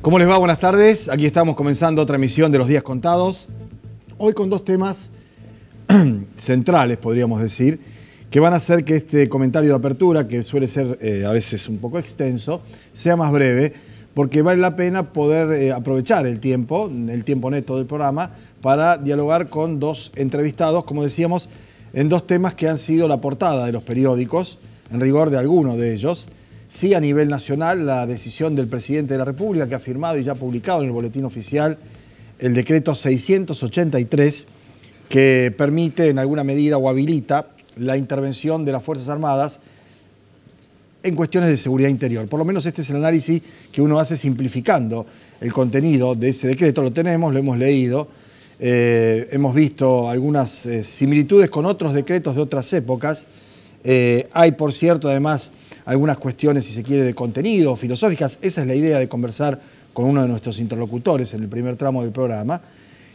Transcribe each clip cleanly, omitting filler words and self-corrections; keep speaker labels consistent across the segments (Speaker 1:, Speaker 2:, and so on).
Speaker 1: ¿Cómo les va? Buenas tardes. Aquí estamos comenzando otra emisión de Los Días Contados. Hoy con dos temas centrales, podríamos decir, que van a hacer que este comentario de apertura, que suele ser a veces un poco extenso, sea más breve, porque vale la pena poder aprovechar el tiempo neto del programa, para dialogar con dos entrevistados, como decíamos, en dos temas que han sido la portada de los periódicos, en rigor de alguno de ellos. Sí, a nivel nacional, la decisión del presidente de la República, que ha firmado y ya publicado en el Boletín Oficial el decreto 683, que permite en alguna medida o habilita la intervención de las Fuerzas Armadas en cuestiones de seguridad interior. Por lo menos este es el análisis que uno hace simplificando el contenido de ese decreto. Lo tenemos, lo hemos leído, hemos visto algunas similitudes con otros decretos de otras épocas. Hay, por cierto, además, algunas cuestiones, si se quiere, de contenido, filosóficas. Esa es la idea de conversar con uno de nuestros interlocutores en el primer tramo del programa,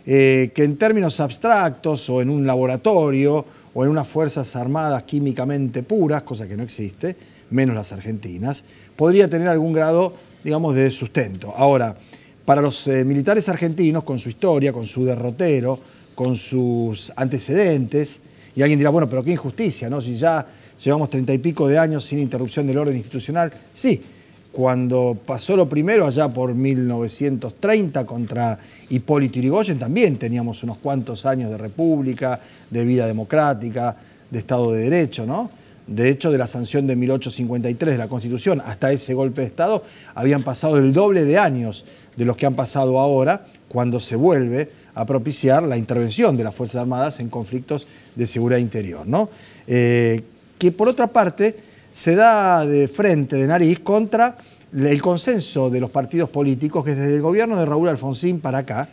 Speaker 1: que en términos abstractos o en un laboratorio o en unas fuerzas armadas químicamente puras, cosa que no existe, menos las argentinas, podría tener algún grado, digamos, de sustento. Ahora, para los militares argentinos, con su historia, con su derrotero, con sus antecedentes, y alguien dirá, bueno, pero qué injusticia, ¿no? Si ya llevamos 30 y pico de años sin interrupción del orden institucional. Sí, cuando pasó lo primero, allá por 1930, contra Hipólito Yrigoyen, también teníamos unos cuantos años de república, de vida democrática, de Estado de Derecho, ¿no? De hecho, de la sanción de 1853 de la Constitución hasta ese golpe de Estado, habían pasado el doble de años de los que han pasado ahora, cuando se vuelve a propiciar la intervención de las Fuerzas Armadas en conflictos de seguridad interior, ¿no? Que por otra parte se da de frente, de nariz, contra el consenso de los partidos políticos que desde el gobierno de Raúl Alfonsín para acá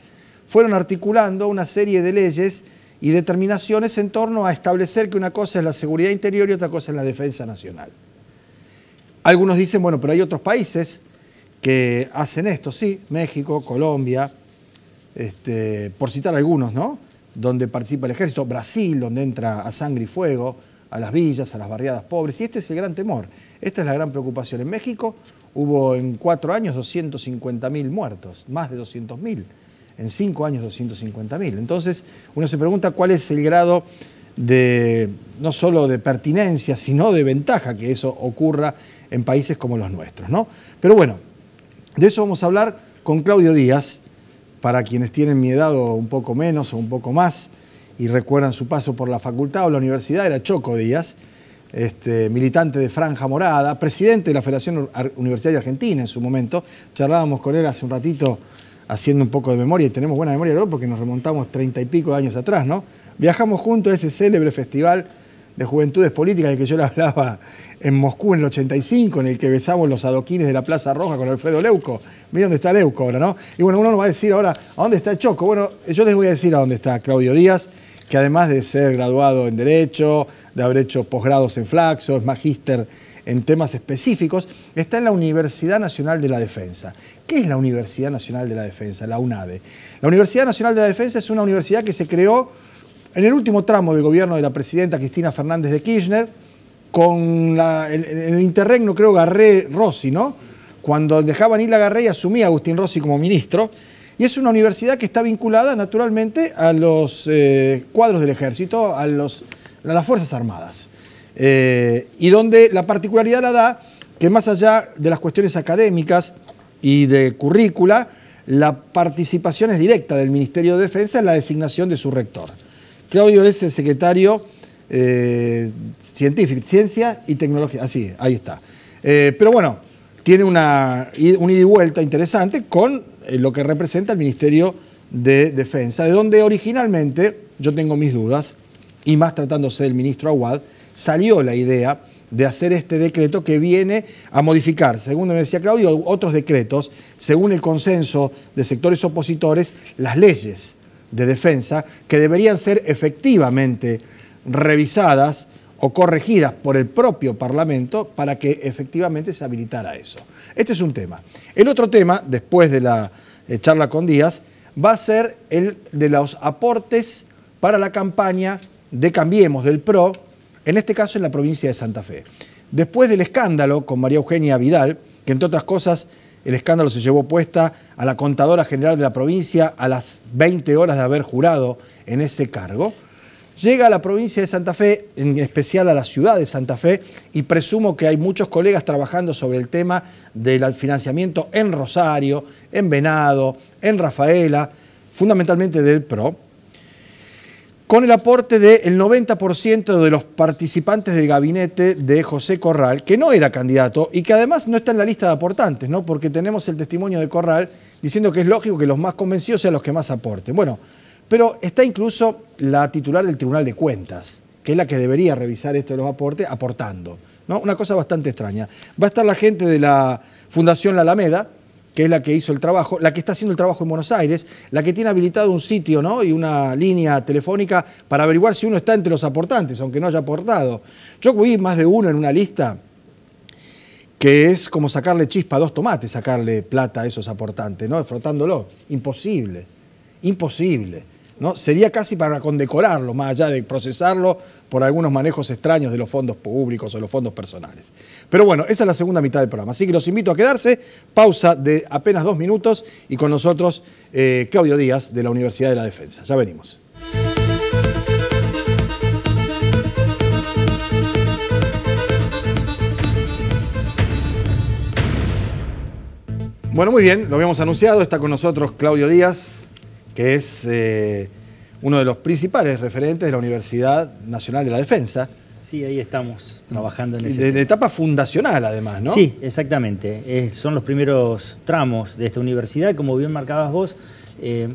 Speaker 1: fueron articulando una serie de leyes y determinaciones en torno a establecer que una cosa es la seguridad interior y otra cosa es la defensa nacional. Algunos dicen, bueno, pero hay otros países que hacen esto, sí, México, Colombia, por citar algunos, ¿no? Donde participa el ejército, Brasil, donde entra a sangre y fuego, a las villas, a las barriadas pobres, y este es el gran temor, esta es la gran preocupación. En México hubo en 4 años 250.000 muertos, más de 200.000, en 5 años 250.000. Entonces uno se pregunta cuál es el grado de, no solo de pertinencia, sino de ventaja que eso ocurra en países como los nuestros, ¿no? Pero bueno, de eso vamos a hablar con Claudio Díaz, para quienes tienen mi edad o un poco menos o un poco más, y recuerdan su paso por la facultad o la universidad, era Choco Díaz, militante de Franja Morada, presidente de la Federación Universitaria Argentina en su momento. Charlábamos con él hace un ratito haciendo un poco de memoria, y tenemos buena memoria, ¿no? Porque nos remontamos 30 y pico de años atrás, ¿no? Viajamos juntos a ese célebre festival de juventudes políticas del que yo le hablaba en Moscú en el 85, en el que besamos los adoquines de la Plaza Roja con Alfredo Leuco. Mira dónde está Leuco ahora, ¿no? Y bueno, uno nos va a decir ahora, ¿a dónde está Choco? Bueno, yo les voy a decir a dónde está Claudio Díaz, que además de ser graduado en Derecho, de haber hecho posgrados en Flaxo, es magíster en temas específicos, está en la Universidad Nacional de la Defensa. ¿Qué es la Universidad Nacional de la Defensa? La UNADE. La Universidad Nacional de la Defensa es una universidad que se creó en el último tramo del gobierno de la presidenta Cristina Fernández de Kirchner, con el interregno, creo, Garré-Rossi, ¿no? Cuando dejaban ir a Garré y asumía a Agustín Rossi como ministro. Y es una universidad que está vinculada, naturalmente, a los cuadros del ejército, a las Fuerzas Armadas. Y donde la particularidad la da que, más allá de las cuestiones académicas y de currícula, la participación es directa del Ministerio de Defensa en la designación de su rector. Claudio es el secretario científico, Ciencia y Tecnología, así, ahí está. Pero bueno, tiene un ida y vuelta interesante con lo que representa el Ministerio de Defensa, de donde originalmente, yo tengo mis dudas, y más tratándose del ministro Aguad, salió la idea de hacer este decreto que viene a modificar, según me decía Claudio, otros decretos, según el consenso de sectores opositores, las leyes de defensa que deberían ser efectivamente revisadas o corregidas por el propio Parlamento para que efectivamente se habilitara eso. Este es un tema. El otro tema, después de la charla con Díaz, va a ser el de los aportes para la campaña de Cambiemos del PRO, en este caso en la provincia de Santa Fe. Después del escándalo con María Eugenia Vidal, que entre otras cosas el escándalo se llevó puesta a la contadora general de la provincia a las 20 horas de haber jurado en ese cargo. Llega a la provincia de Santa Fe, en especial a la ciudad de Santa Fe, y presumo que hay muchos colegas trabajando sobre el tema del financiamiento en Rosario, en Venado, en Rafaela, fundamentalmente del PRO, con el aporte del 90% de los participantes del gabinete de José Corral, que no era candidato y que además no está en la lista de aportantes, ¿no? Porque tenemos el testimonio de Corral diciendo que es lógico que los más convencidos sean los que más aporten. Bueno, pero está incluso la titular del Tribunal de Cuentas, que es la que debería revisar esto de los aportes, aportando, ¿no? Una cosa bastante extraña. Va a estar la gente de la Fundación La Alameda, que es la que hizo el trabajo, la que está haciendo el trabajo en Buenos Aires, la que tiene habilitado un sitio, ¿no? Y una línea telefónica para averiguar si uno está entre los aportantes, aunque no haya aportado. Yo vi más de uno en una lista que es como sacarle chispa a 2 tomates, sacarle plata a esos aportantes, ¿no? Frotándolo. Imposible, imposible, ¿no? Sería casi para condecorarlo, más allá de procesarlo por algunos manejos extraños de los fondos públicos o los fondos personales. Pero bueno, esa es la segunda mitad del programa. Así que los invito a quedarse. Pausa de apenas 2 minutos y con nosotros Claudio Díaz de la Universidad de la Defensa. Ya venimos. Bueno, muy bien, lo habíamos anunciado. Está con nosotros Claudio Díaz, que es uno de los principales referentes de la Universidad Nacional de la Defensa.
Speaker 2: Sí, ahí estamos trabajando en ese
Speaker 1: de etapa fundacional, además, ¿no?
Speaker 2: Sí, exactamente. Son los primeros tramos de esta universidad, como bien marcabas vos,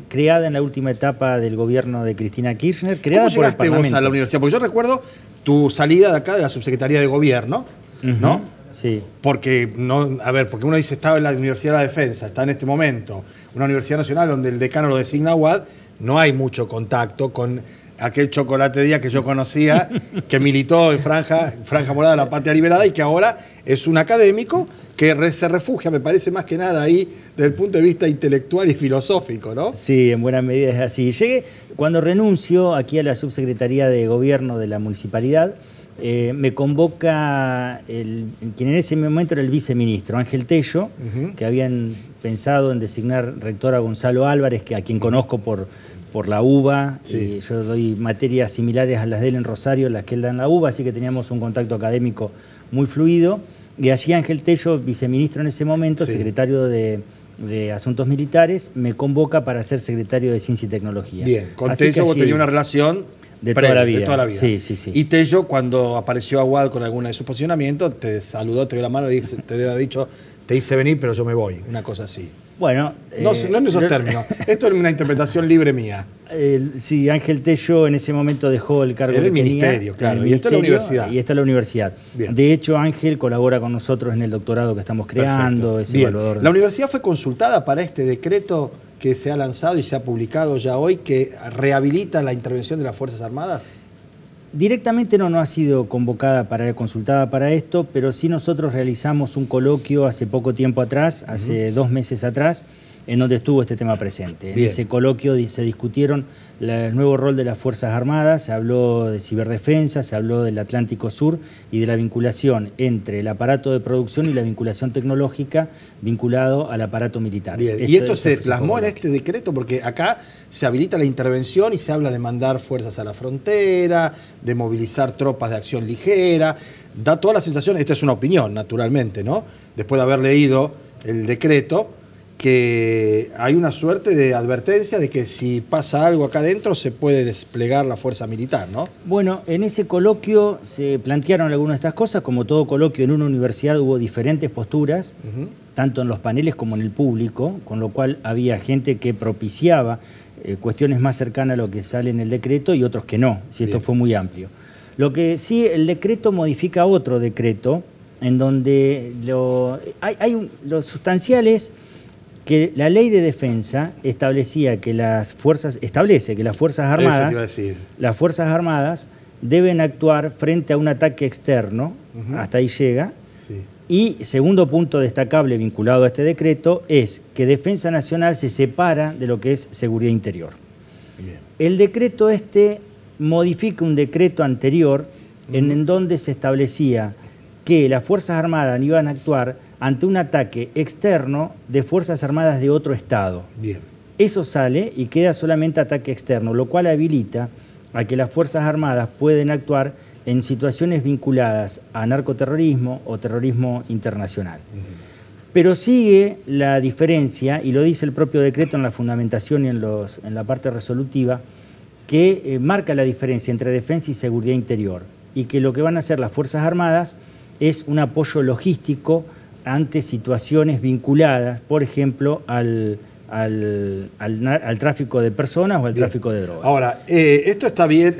Speaker 2: creada en la última etapa del gobierno de Cristina Kirchner, creada por el Parlamento.
Speaker 1: ¿Cómo llegaste vos a la universidad? Porque yo recuerdo tu salida de acá de la Subsecretaría de Gobierno, ¿no?
Speaker 2: Sí.
Speaker 1: Porque uno dice, estaba en la Universidad de la Defensa, está en este momento, una universidad nacional donde el decano lo designa Aguad, no hay mucho contacto con aquel Chocolate Díaz que yo conocía, que militó en Franja Morada de la Patria Liberada y que ahora es un académico que se refugia, me parece más que nada ahí, desde el punto de vista intelectual y filosófico, ¿no?
Speaker 2: Sí, en buena medida es así. Llegué, cuando renuncio aquí a la Subsecretaría de Gobierno de la Municipalidad, me convoca quien en ese momento era el viceministro, Ángel Tello, que habían pensado en designar rector a Gonzalo Álvarez, a quien conozco por la UBA. Sí. Yo doy materias similares a las de él en Rosario, las que él da en la UBA, así que teníamos un contacto académico muy fluido. Y allí Ángel Tello, viceministro en ese momento, sí, secretario de Asuntos Militares, me convoca para ser secretario de Ciencia y Tecnología.
Speaker 1: Bien, con Tello vos tenías una relación
Speaker 2: de toda la vida.
Speaker 1: De toda la vida.
Speaker 2: Sí, sí, sí.
Speaker 1: Y Tello, cuando apareció Aguad con alguna de sus posicionamientos, te saludó, te dio la mano y te debe haber dicho, te hice venir, pero yo me voy, una cosa así.
Speaker 2: Bueno...
Speaker 1: No en esos términos. Esto es una interpretación libre mía.
Speaker 2: Sí, Ángel Tello en ese momento dejó el cargo
Speaker 1: en el ministerio, claro. Y esto es la universidad.
Speaker 2: Y esta es la universidad. Bien. De hecho, Ángel colabora con nosotros en el doctorado que estamos creando. Es evaluador.
Speaker 1: ¿La universidad fue consultada para este decreto que se ha lanzado y se ha publicado ya hoy, que rehabilita la intervención de las Fuerzas Armadas?
Speaker 2: Directamente no ha sido consultada para esto, pero sí nosotros realizamos un coloquio hace poco tiempo atrás, hace 2 meses atrás, en donde estuvo este tema presente. Bien. En ese coloquio se discutieron el nuevo rol de las Fuerzas Armadas, se habló de ciberdefensa, se habló del Atlántico Sur y de la vinculación entre el aparato de producción y la vinculación tecnológica vinculado al aparato militar.
Speaker 1: Bien. ¿Y esto se plasmó en este decreto? Porque acá se habilita la intervención y se habla de mandar fuerzas a la frontera, de movilizar tropas de acción ligera. Da toda la sensación, esta es una opinión, naturalmente, ¿no? Después de haber leído el decreto, que hay una suerte de advertencia de que si pasa algo acá adentro se puede desplegar la fuerza militar, ¿no?
Speaker 2: Bueno, en ese coloquio se plantearon algunas de estas cosas. Como todo coloquio en una universidad hubo diferentes posturas, tanto en los paneles como en el público, con lo cual había gente que propiciaba cuestiones más cercanas a lo que sale en el decreto y otros que no, si esto fue muy amplio. Lo que sí, el decreto modifica otro decreto en donde lo sustancial es que la ley de defensa establece que las Fuerzas Armadas deben actuar frente a un ataque externo, hasta ahí llega, y segundo punto destacable vinculado a este decreto es que Defensa Nacional se separa de lo que es seguridad interior. Bien. El decreto modifica un decreto anterior en donde se establecía que las Fuerzas Armadas iban a actuar ante un ataque externo de Fuerzas Armadas de otro Estado.
Speaker 1: Bien.
Speaker 2: Eso sale y queda solamente ataque externo, lo cual habilita a que las Fuerzas Armadas pueden actuar en situaciones vinculadas a narcoterrorismo o terrorismo internacional. Pero sigue la diferencia, y lo dice el propio decreto en la fundamentación y en la parte resolutiva, que marca la diferencia entre defensa y seguridad interior, y que lo que van a hacer las Fuerzas Armadas es un apoyo logístico ante situaciones vinculadas, por ejemplo, al tráfico de personas o al tráfico de drogas.
Speaker 1: Ahora, esto está bien,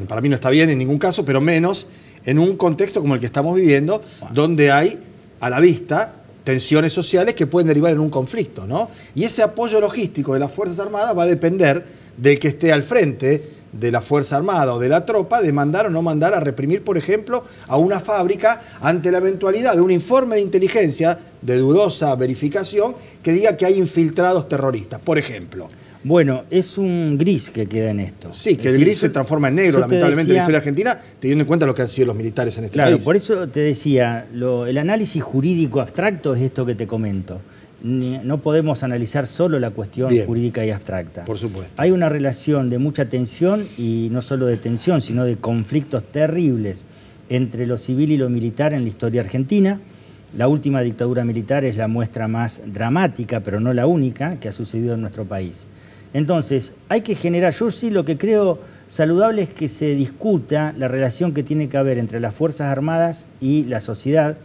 Speaker 1: para mí no está bien en ningún caso, pero menos en un contexto como el que estamos viviendo, donde hay a la vista tensiones sociales que pueden derivar en un conflicto, ¿no? Y ese apoyo logístico de las Fuerzas Armadas va a depender del que esté al frente de la Fuerza Armada o de la tropa de mandar o no mandar a reprimir, por ejemplo, a una fábrica ante la eventualidad de un informe de inteligencia de dudosa verificación que diga que hay infiltrados terroristas, por ejemplo.
Speaker 2: Bueno, es un gris que queda en esto.
Speaker 1: Sí, que el gris se transforma en negro, lamentablemente, en la historia argentina, teniendo en cuenta lo que han sido los militares en este país.
Speaker 2: Claro, por eso te decía, el análisis jurídico abstracto es esto que te comento. No podemos analizar solo la cuestión jurídica y abstracta.
Speaker 1: Por supuesto.
Speaker 2: Hay una relación de mucha tensión, y no solo de tensión, sino de conflictos terribles entre lo civil y lo militar en la historia argentina. La última dictadura militar es la muestra más dramática, pero no la única, que ha sucedido en nuestro país. Entonces, hay que generar, yo sí lo que creo saludable es que se discuta la relación que tiene que haber entre las Fuerzas Armadas y la sociedad,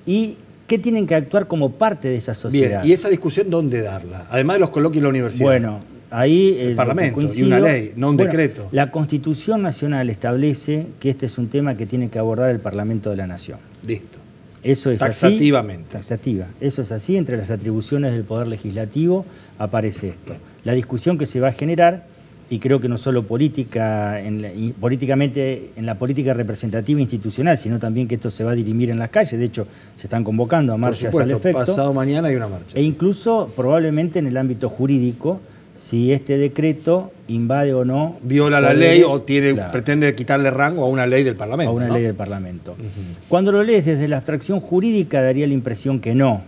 Speaker 2: y qué tienen que actuar como parte de esa sociedad.
Speaker 1: Bien, ¿y esa discusión dónde darla? Además de los coloquios en la universidad.
Speaker 2: Bueno, ahí
Speaker 1: el Parlamento y una ley, no un decreto.
Speaker 2: La Constitución Nacional establece que este es un tema que tiene que abordar el Parlamento de la Nación.
Speaker 1: Listo.
Speaker 2: Eso es
Speaker 1: taxativamente.
Speaker 2: Taxativa. Eso es así. Entre las atribuciones del Poder Legislativo aparece esto. La discusión que se va a generar, y creo que no solo políticamente en la política representativa institucional, sino también que esto se va a dirimir en las calles. De hecho, se están convocando a marchas al efecto.
Speaker 1: Pasado mañana hay una marcha.
Speaker 2: E incluso probablemente en el ámbito jurídico, si este decreto invade o no...
Speaker 1: Viola la ley o pretende quitarle rango a una ley del Parlamento.
Speaker 2: A una ley del Parlamento. Cuando lo lees desde la abstracción jurídica daría la impresión que no.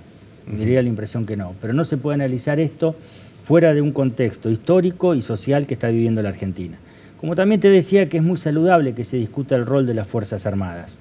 Speaker 2: Daría la impresión que no. Pero no se puede analizar esto fuera de un contexto histórico y social que está viviendo la Argentina. Como también te decía que es muy saludable que se discuta el rol de las Fuerzas Armadas.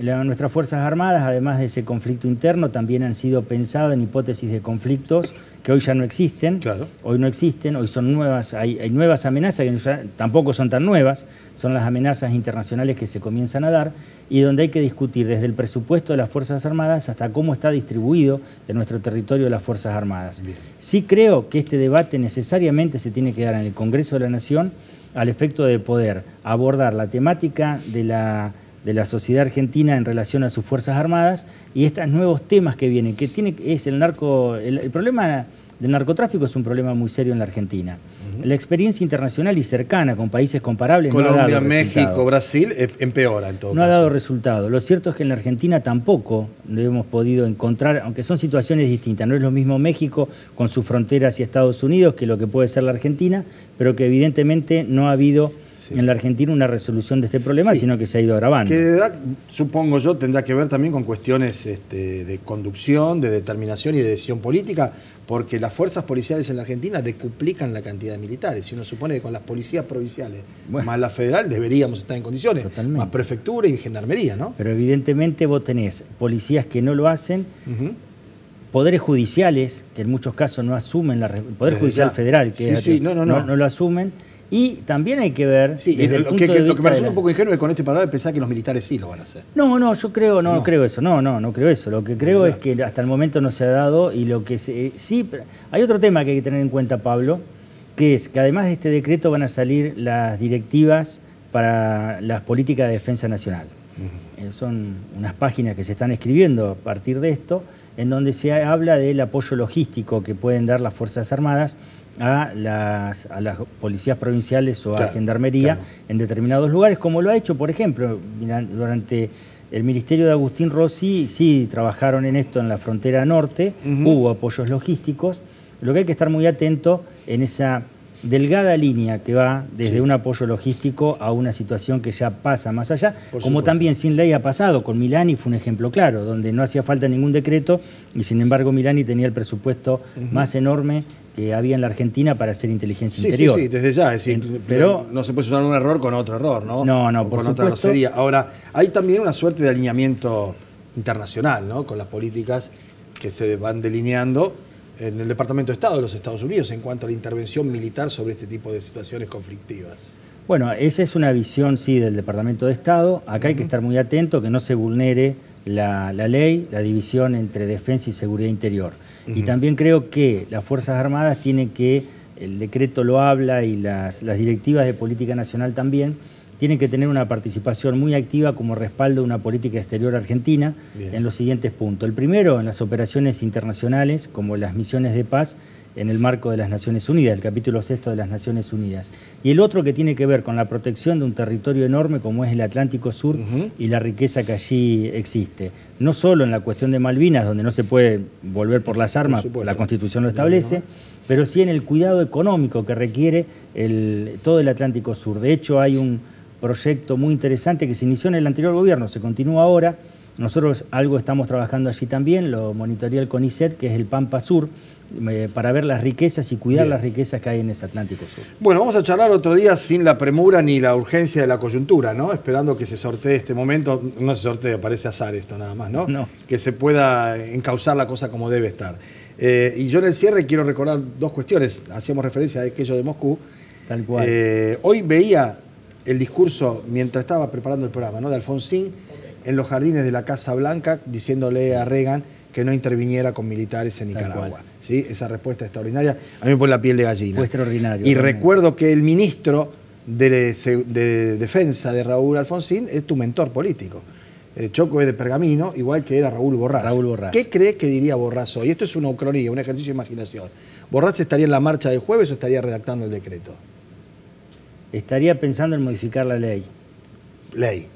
Speaker 2: Nuestras Fuerzas Armadas, además de ese conflicto interno, también han sido pensadas en hipótesis de conflictos que hoy ya no existen.
Speaker 1: Claro.
Speaker 2: Hoy no existen, hoy son nuevas, hay nuevas amenazas que ya tampoco son tan nuevas, son las amenazas internacionales que se comienzan a dar, y donde hay que discutir desde el presupuesto de las Fuerzas Armadas hasta cómo está distribuido en nuestro territorio las Fuerzas Armadas. Bien. Sí creo que este debate necesariamente se tiene que dar en el Congreso de la Nación al efecto de poder abordar la temática de la sociedad argentina en relación a sus Fuerzas Armadas y estos nuevos temas que vienen, que es el problema del narcotráfico es un problema muy serio en la Argentina. La experiencia internacional y cercana con países comparables
Speaker 1: Colombia,
Speaker 2: no ha dado
Speaker 1: México,
Speaker 2: resultado.
Speaker 1: Brasil, empeora en todo
Speaker 2: No
Speaker 1: caso.
Speaker 2: ha dado resultado. Lo cierto es que en la Argentina tampoco lo hemos podido encontrar, aunque son situaciones distintas. No es lo mismo México con sus fronteras y Estados Unidos que lo que puede ser la Argentina, pero que evidentemente no ha habido en la Argentina una resolución de este problema, sino que se ha ido agravando.
Speaker 1: Que supongo yo tendrá que ver también con cuestiones de conducción, de determinación y de decisión política, porque las fuerzas policiales en la Argentina decuplican la cantidad de militares. Y uno supone que con las policías provinciales más la federal deberíamos estar en condiciones. Totalmente. Más prefectura y gendarmería, ¿no?
Speaker 2: Pero evidentemente vos tenés policías que no lo hacen, poderes judiciales que en muchos casos no asumen, el Poder Judicial Federal que no lo asumen. Y también hay que ver...
Speaker 1: lo que me resulta un poco ingenuo es con este panorama pensar que los militares sí lo van a hacer.
Speaker 2: No, yo creo, no creo eso, no creo eso. Lo que creo es que hasta el momento no se ha dado y lo que sí... Hay otro tema que hay que tener en cuenta, Pablo, que es que además de este decreto van a salir las directivas para las políticas de defensa nacional. Son unas páginas que se están escribiendo a partir de esto, en donde se habla del apoyo logístico que pueden dar las Fuerzas Armadas a las policías provinciales o a la gendarmería en determinados lugares, como lo ha hecho, por ejemplo, durante el ministerio de Agustín Rossi, sí trabajaron en esto en la frontera norte, hubo apoyos logísticos. Lo que hay que estar muy atento en esa delgada línea que va desde un apoyo logístico a una situación que ya pasa más allá, como también sin ley ha pasado. Con Milani fue un ejemplo claro, donde no hacía falta ningún decreto y sin embargo Milani tenía el presupuesto más enorme que había en la Argentina para hacer inteligencia interior.
Speaker 1: Sí, desde ya, es decir,
Speaker 2: pero
Speaker 1: no se puede sumar un error con otro error, ¿no?
Speaker 2: No,
Speaker 1: por con otra grosería. Ahora, hay también una suerte de alineamiento internacional, ¿no? Con las políticas que se van delineando en el Departamento de Estado de los Estados Unidos en cuanto a la intervención militar sobre este tipo de situaciones conflictivas.
Speaker 2: Bueno, esa es una visión, sí, del Departamento de Estado. Acá hay que estar muy atento que no se vulnere la ley, la división entre defensa y seguridad interior. Y también creo que las Fuerzas Armadas tienen que, el decreto lo habla y las directivas de política nacional también, tienen que tener una participación muy activa como respaldo de una política exterior argentina en los siguientes puntos. El primero, en las operaciones internacionales, como las misiones de paz en el marco de las Naciones Unidas, el capítulo 6 de las Naciones Unidas. Y el otro que tiene que ver con la protección de un territorio enorme como es el Atlántico Sur y la riqueza que allí existe. No solo en la cuestión de Malvinas, donde no se puede volver por las armas, la Constitución lo establece, pero sí en el cuidado económico que requiere todo el Atlántico Sur. De hecho, hay un proyecto muy interesante que se inició en el anterior gobierno, se continúa ahora. Nosotros algo estamos trabajando allí también, lo monitorea el CONICET, que es el Pampa Sur, para ver las riquezas y cuidar las riquezas que hay en ese Atlántico Sur. Bueno,
Speaker 1: vamos a charlar otro día sin la premura ni la urgencia de la coyuntura, ¿no? Esperando que se sortee este momento, no se sortee, parece azar esto nada más, ¿no?
Speaker 2: No.
Speaker 1: Que se pueda encauzar la cosa como debe estar. Y yo en el cierre quiero recordar dos cuestiones, hacíamos referencia a aquello de Moscú.
Speaker 2: Tal cual.
Speaker 1: Hoy veía el discurso, mientras estaba preparando el programa, ¿no? De Alfonsín en los jardines de la Casa Blanca, diciéndole a Reagan que no interviniera con militares en Nicaragua. ¿Sí? Esa respuesta extraordinaria, a mí me pone la piel de gallina.
Speaker 2: Fue extraordinario.
Speaker 1: Y recuerdo que el ministro de Defensa de Raúl Alfonsín es tu mentor político. Choco es de Pergamino, igual que era Raúl Borrás.
Speaker 2: Raúl Borrás.
Speaker 1: ¿Qué crees que diría Borrás hoy? Esto es una ucronía, un ejercicio de imaginación. ¿Borrás estaría en la marcha de jueves o estaría redactando el decreto?
Speaker 2: Estaría pensando en modificar la ley.
Speaker 1: Ley.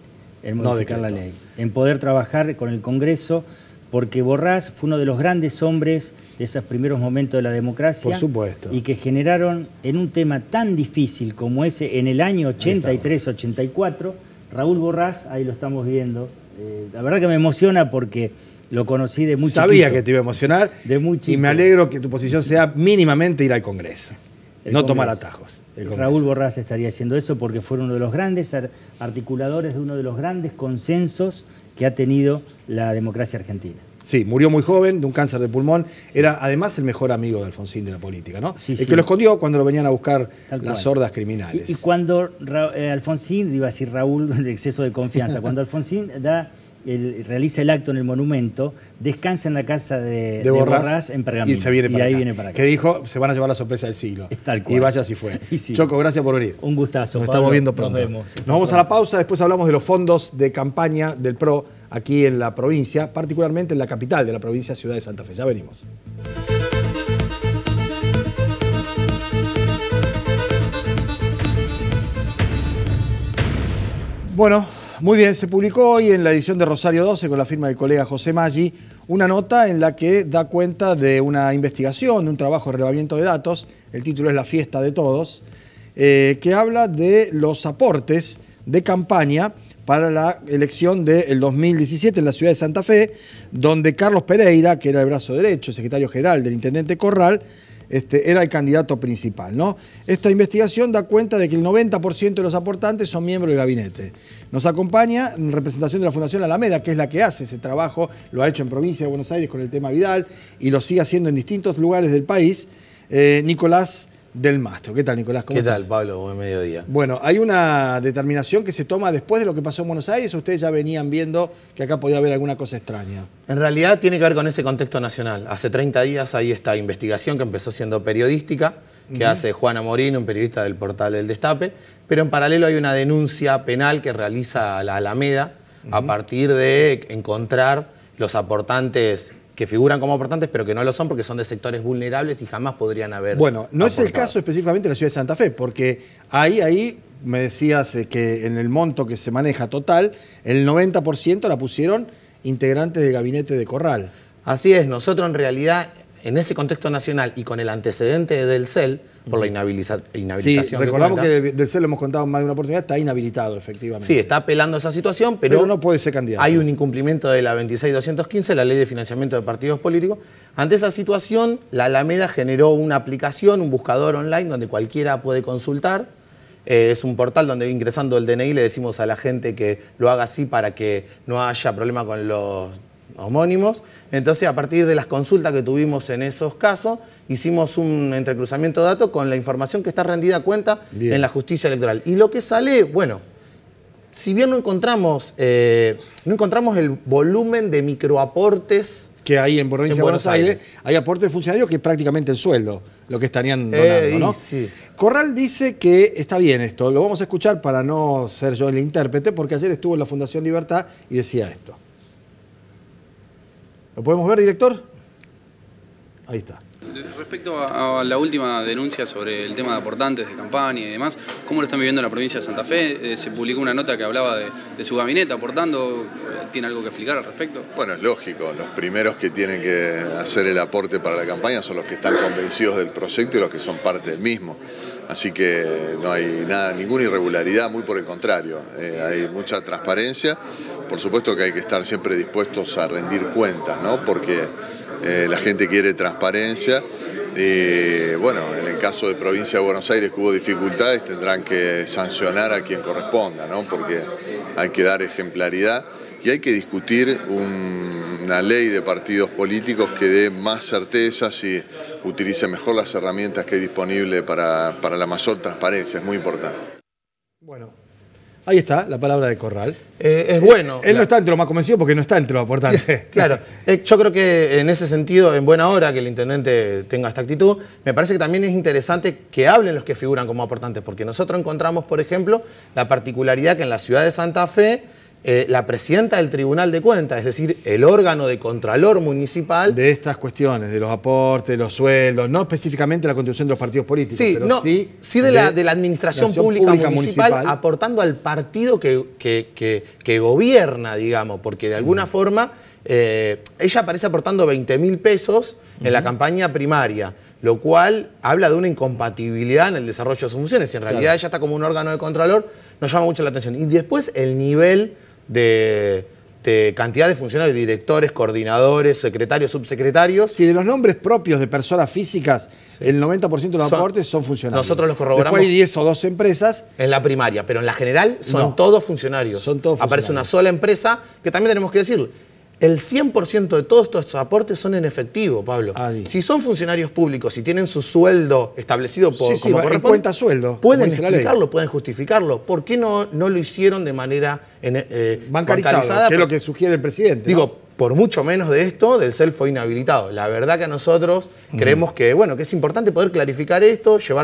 Speaker 2: En modificar la ley. En poder trabajar con el Congreso, porque Borrás fue uno de los grandes hombres de esos primeros momentos de la democracia.
Speaker 1: Por supuesto.
Speaker 2: Y que generaron en un tema tan difícil como ese, en el año 83-84, Raúl Borrás, ahí lo estamos viendo. La verdad que me emociona porque lo conocí de muy chiquito.
Speaker 1: Sabía que te iba a emocionar.
Speaker 2: De muy chiquito.
Speaker 1: Y me alegro que tu posición sea mínimamente ir al Congreso. No tomar atajos.
Speaker 2: Raúl Borrás estaría haciendo eso porque fue uno de los grandes articuladores de uno de los grandes consensos que ha tenido la democracia argentina.
Speaker 1: Sí, murió muy joven de un cáncer de pulmón. Sí. Era además el mejor amigo de Alfonsín de la política, ¿no?
Speaker 2: Sí,
Speaker 1: el que lo escondió cuando lo venían a buscar las hordas criminales.
Speaker 2: Y cuando Alfonsín, iba a decir Raúl, de exceso de confianza, cuando Alfonsín realiza el acto en el monumento, descansa en la casa de Borrás en Pergamino.
Speaker 1: Y se viene para
Speaker 2: ahí
Speaker 1: acá.
Speaker 2: Viene para acá.
Speaker 1: Que dijo, se van a llevar la sorpresa del siglo.
Speaker 2: Tal cual.
Speaker 1: Y vaya si fue.
Speaker 2: Sí.
Speaker 1: Choco, gracias por venir.
Speaker 2: Un gustazo.
Speaker 1: Nos estamos viendo pronto.
Speaker 2: Nos vemos.
Speaker 1: Nos vamos a la pausa, después hablamos de los fondos de campaña del PRO aquí en la provincia, particularmente en la capital de la provincia, Ciudad de Santa Fe. Ya venimos. Bueno, muy bien, se publicó hoy en la edición de Rosario 12 con la firma del colega José Maggi una nota en la que da cuenta de una investigación, de un trabajo de relevamiento de datos, el título es La fiesta de todos, que habla de los aportes de campaña para la elección del 2017 en la ciudad de Santa Fe, donde Carlos Pereira, que era el brazo derecho, secretario general del intendente Corral, era el candidato principal, ¿no? Esta investigación da cuenta de que el 90% de los aportantes son miembros del gabinete. Nos acompaña en representación de la Fundación Alameda, que es la que hace ese trabajo, lo ha hecho en provincia de Buenos Aires con el tema Vidal y lo sigue haciendo en distintos lugares del país, Nicolás del Mastro. ¿Qué tal, Nicolás? ¿Cómo estás?
Speaker 3: ¿Qué tal, Pablo? Buen mediodía.
Speaker 1: Bueno, ¿hay una determinación que se toma después de lo que pasó en Buenos Aires o ustedes ya venían viendo que acá podía haber alguna cosa extraña?
Speaker 3: En realidad tiene que ver con ese contexto nacional. Hace 30 días hay esta investigación que empezó siendo periodística, que hace Juana Morín, un periodista del portal El Destape, pero en paralelo hay una denuncia penal que realiza la Alameda a partir de encontrar los aportantes que figuran como aportantes, pero que no lo son porque son de sectores vulnerables y jamás podrían haber
Speaker 1: Bueno, no
Speaker 3: aportado.
Speaker 1: Es el caso específicamente de la ciudad de Santa Fe, porque ahí me decías que en el monto que se maneja total, el 90% la pusieron integrantes del gabinete de Corral.
Speaker 3: Así es, nosotros en realidad en ese contexto nacional y con el antecedente del CEL, por la inhabilitación
Speaker 1: Sí,
Speaker 3: de
Speaker 1: recordamos
Speaker 3: cuenta,
Speaker 1: que del CEL lo hemos contado en más de una oportunidad, está inhabilitado, efectivamente.
Speaker 3: sí, está apelando a esa situación, pero
Speaker 1: no puede ser candidato.
Speaker 3: hay un incumplimiento de la 26.215, la Ley de Financiamiento de Partidos Políticos. Ante esa situación, la Alameda generó una aplicación, un buscador online, donde cualquiera puede consultar. Es un portal donde ingresando el DNI le decimos a la gente que lo haga así para que no haya problema con los homónimos. Entonces, a partir de las consultas que tuvimos en esos casos, hicimos un entrecruzamiento de datos con la información que está rendida a cuenta en la justicia electoral. Y lo que sale, bueno, si bien no encontramos el volumen de microaportes
Speaker 1: que hay en provincia de Buenos Aires, hay aportes de funcionarios que es prácticamente el sueldo, lo que estarían donando, ¿no?
Speaker 3: Sí.
Speaker 1: Corral dice que está bien esto, lo vamos a escuchar para no ser yo el intérprete, porque ayer estuvo en la Fundación Libertad y decía esto. ¿Lo podemos ver, director? Ahí está.
Speaker 4: Respecto a la última denuncia sobre el tema de aportantes de campaña y demás, ¿cómo lo están viviendo en la provincia de Santa Fe? Se publicó una nota que hablaba de su gabinete aportando. ¿Tiene algo que explicar al respecto?
Speaker 5: Bueno, es lógico. Los primeros que tienen que hacer el aporte para la campaña son los que están convencidos del proyecto y los que son parte del mismo. Así que no hay ninguna irregularidad, muy por el contrario. Hay mucha transparencia. Por supuesto que hay que estar siempre dispuestos a rendir cuentas, ¿no? Porque la gente quiere transparencia. Bueno, en el caso de Provincia de Buenos Aires que hubo dificultades, tendrán que sancionar a quien corresponda, ¿no? Porque hay que dar ejemplaridad y hay que discutir una ley de partidos políticos que dé más certezas y utilice mejor las herramientas que hay disponibles para la mayor transparencia. Es muy importante.
Speaker 1: Bueno, ahí está la palabra de Corral.
Speaker 3: Es bueno.
Speaker 1: Él no está entre los más convencidos porque no está entre los aportantes.
Speaker 3: Claro, yo creo que en ese sentido, en buena hora que el intendente tenga esta actitud, me parece que también es interesante que hablen los que figuran como aportantes, porque nosotros encontramos, por ejemplo, la particularidad que en la ciudad de Santa Fe, la presidenta del Tribunal de Cuentas, es decir, el órgano de contralor municipal.
Speaker 1: De estas cuestiones, de los aportes, los sueldos, no específicamente la contribución de los partidos políticos,
Speaker 3: sí,
Speaker 1: pero
Speaker 3: no,
Speaker 1: sí
Speaker 3: de la administración pública municipal, aportando al partido que gobierna, digamos, porque de alguna forma ella aparece aportando 20.000 pesos en la campaña primaria, lo cual habla de una incompatibilidad en el desarrollo de sus funciones. Y en realidad ella está como un órgano de contralor, nos llama mucho la atención. Y después el nivel de cantidad de funcionarios, directores, coordinadores, secretarios, subsecretarios.
Speaker 1: Sí, de los nombres propios de personas físicas, sí, el 90% de los aportes son funcionarios.
Speaker 3: Nosotros los corroboramos.
Speaker 1: Después hay 10 o 12 empresas.
Speaker 3: En la primaria, pero en la general son todos funcionarios.
Speaker 1: Son todos funcionarios.
Speaker 3: Aparece una sola empresa, que también tenemos que decirlo. El 100% de todos estos aportes son en efectivo, Pablo. Si son funcionarios públicos y tienen su sueldo establecido como corresponde,
Speaker 1: en cuenta sueldo,
Speaker 3: pueden explicarlo, pueden justificarlo. ¿Por qué no lo hicieron de manera
Speaker 1: bancarizada? Que es lo que sugiere el presidente.
Speaker 3: Digo,
Speaker 1: ¿no?
Speaker 3: Por mucho menos de esto, del CEL fue inhabilitado. La verdad que a nosotros creemos que, bueno, que es importante poder clarificar esto, que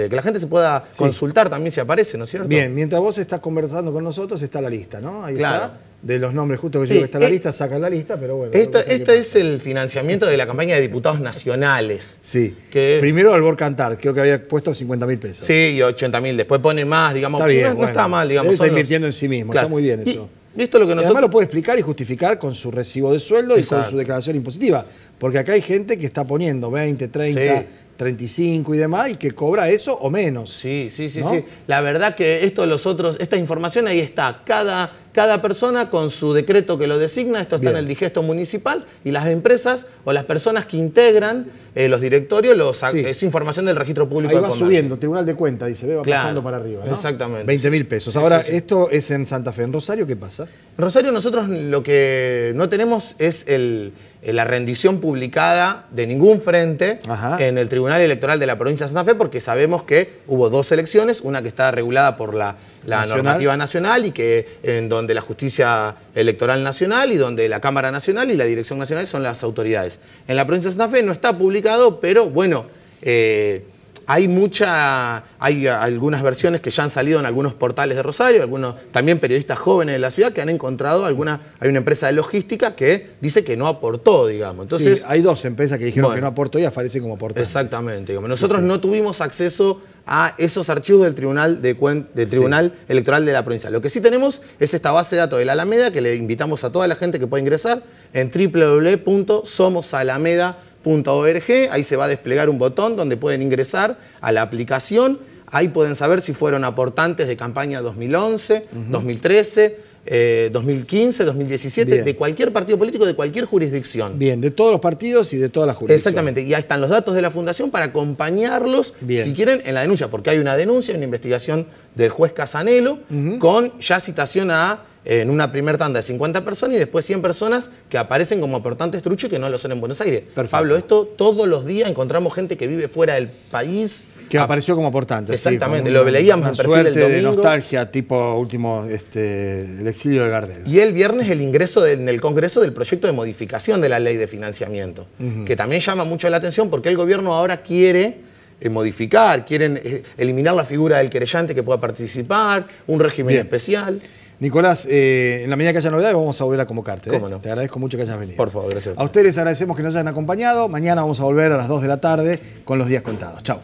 Speaker 3: la gente se pueda consultar también si aparece, ¿no es cierto?
Speaker 1: Bien, mientras vos estás conversando con nosotros está la lista, ¿no? Ahí está. De los nombres, justo que yo digo que está la lista, sacan la lista, pero bueno.
Speaker 3: Este es el financiamiento de la campaña de diputados nacionales.
Speaker 1: Sí. Primero Albor Cantar, creo que había puesto 50.000 pesos.
Speaker 3: Sí, y 80.000. Después pone más, digamos.
Speaker 1: Está bien,
Speaker 3: no está mal, digamos.
Speaker 1: Él está invirtiendo en sí mismo,
Speaker 3: claro.
Speaker 1: Está muy bien eso.
Speaker 3: Esto es lo que nosotros...
Speaker 1: Además lo puede explicar y justificar con su recibo de sueldo y con su declaración impositiva. Porque acá hay gente que está poniendo 20, 30, 35 y demás y que cobra eso o menos.
Speaker 3: Sí.
Speaker 1: ¿no?
Speaker 3: La verdad que esta información ahí está. Cada persona con su decreto que lo designa, esto está en el digesto municipal, y las empresas o las personas que integran los directorios, es información del registro público
Speaker 1: ahí
Speaker 3: de
Speaker 1: va
Speaker 3: comercio.
Speaker 1: Subiendo, Tribunal de Cuentas, dice, va pasando para arriba, ¿no?
Speaker 3: Exactamente.
Speaker 1: 20.000 pesos. Ahora, esto es en Santa Fe. ¿En Rosario qué pasa?
Speaker 3: En Rosario nosotros lo que no tenemos es la rendición publicada de ningún frente en el Tribunal Electoral de la provincia de Santa Fe, porque sabemos que hubo dos elecciones, una que está regulada por la normativa nacional y en donde la Justicia Electoral Nacional y donde la Cámara Nacional y la Dirección Nacional son las autoridades. En la provincia de Santa Fe no está publicado, pero bueno, hay algunas versiones que ya han salido en algunos portales de Rosario, algunos también periodistas jóvenes de la ciudad que han encontrado hay una empresa de logística que dice que no aportó, digamos. Entonces,
Speaker 1: sí, hay dos empresas que dijeron que no aportó y aparecen como aportantes.
Speaker 3: Exactamente. Digamos. Nosotros no tuvimos acceso a esos archivos del Tribunal Electoral de la provincia. Lo que sí tenemos es esta base de datos de la Alameda, que le invitamos a toda la gente que pueda ingresar en www.somosalameda.org. Ahí se va a desplegar un botón donde pueden ingresar a la aplicación. Ahí pueden saber si fueron aportantes de campaña 2011, 2013, 2015, 2017,
Speaker 1: Bien.
Speaker 3: de cualquier partido político, de cualquier jurisdicción.
Speaker 1: Bien, de todos los partidos y de todas las jurisdicciones.
Speaker 3: Exactamente, y ahí están los datos de la Fundación para acompañarlos,
Speaker 1: Bien.
Speaker 3: si quieren, en la denuncia, porque hay una denuncia, una investigación del juez Casanelo, con ya citación en una primera tanda de 50 personas y después 100 personas que aparecen como aportantes trucho y que no lo son en Buenos Aires.
Speaker 1: Perfecto.
Speaker 3: Pablo, esto todos los días encontramos gente que vive fuera del país.
Speaker 1: Que apareció como aportante.
Speaker 3: Exactamente,
Speaker 1: sí,
Speaker 3: lo leíamos
Speaker 1: una
Speaker 3: en perfil del
Speaker 1: suerte de
Speaker 3: domingo.
Speaker 1: nostalgia, tipo último, el exilio de Gardel.
Speaker 3: Y el viernes el ingreso en el Congreso del proyecto de modificación de la ley de financiamiento, que también llama mucho la atención porque el gobierno ahora quiere modificar, quieren eliminar la figura del querellante que pueda participar, un régimen
Speaker 1: Bien.
Speaker 3: especial.
Speaker 1: Nicolás, en la medida que haya novedades vamos a volver a convocarte.
Speaker 3: ¿Cómo no?
Speaker 1: Te agradezco mucho que hayas venido.
Speaker 3: Por favor, gracias.
Speaker 1: A ustedes les agradecemos que nos hayan acompañado. Mañana vamos a volver a las 2 de la tarde con los días contados. Chau.